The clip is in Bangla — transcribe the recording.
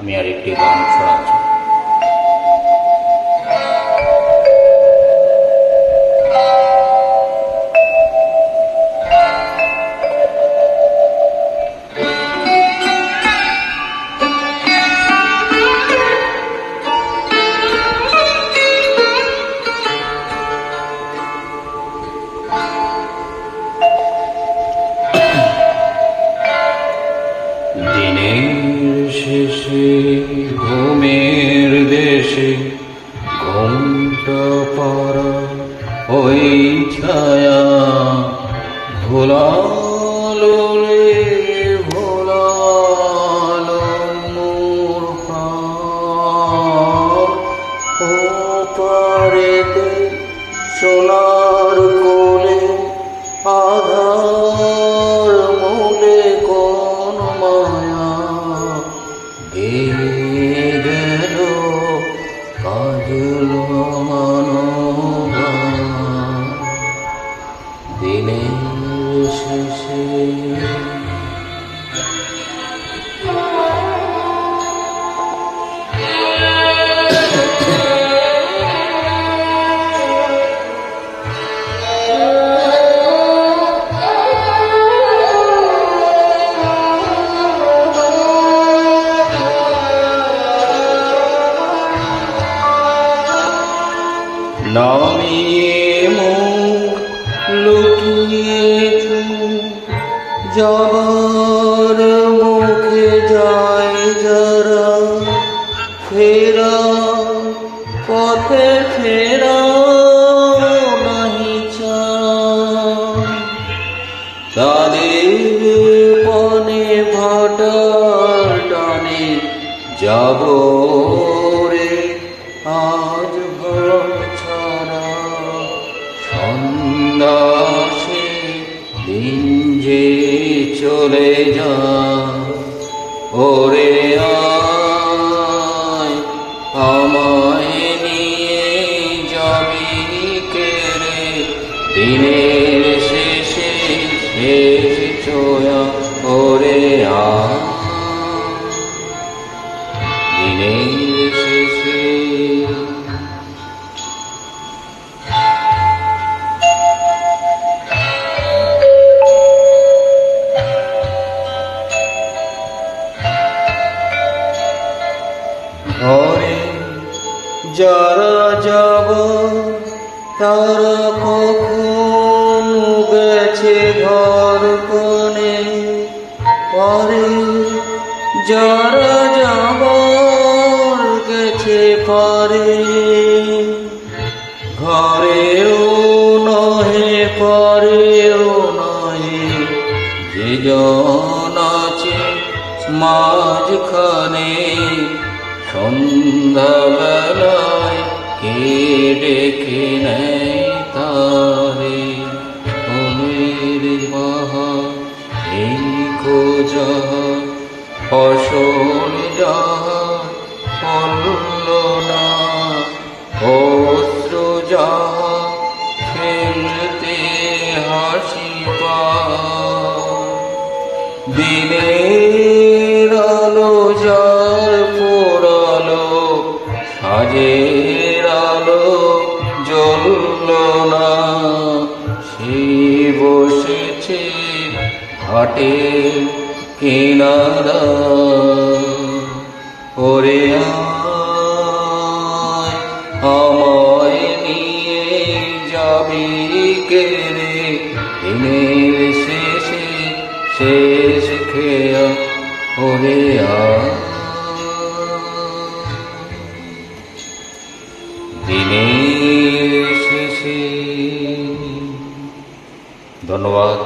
আমি আরেকটি গান শোনাচ্ছি। দিনের শেষে ঘুমের দেশে ঘুমটা পাড়া ওই ছায়া ভোলালো রে ভোলালো মোর প্রাণ। ও পারেতে সোনার কোলে আধার মোলে কোন মায়া গেল কাজল মানবান দিনের শেষে। নামিয়ে মুখ লুকিয়েছু যাবার মুখে যায় যারা ফেরা পথে ফেরা নাহি চায় তাদের পানে ভাটার টানে যাব রে আজ ছাড়া সন্ন্যাসে দিন যে চলে যায় ওরে আয় আমায় নিয়ে যাবি কে রে দিনের শেষে শেষ ছোঁয়া ওরে আয় দিনের শেষে। ঘরে যারা যাব তারা কখন গেছে ঘর কোণে পরে যারা যাব গেছে পরে ঘরেও নহে পরেও নহে যে জন আছে মাঝখানে সন্ধ্যাবেলায় কে ডেকে নেয় তারে ওমের বাহার এই খোঁজাহা ফসল যাহা ফলল না অস্ত্র যাহা ফেলতে হাসি পায় দিনের আলো যার পোড়ালো সাজের আলো জ্বলল না সে বসেছে ঘাটের কিনারা ওরে আয় আমায় নিয়ে যাবি কে রে দিনের শেষে শেষ খেয়া ওরে আয় দিনের শেষে। ধন্যবাদ।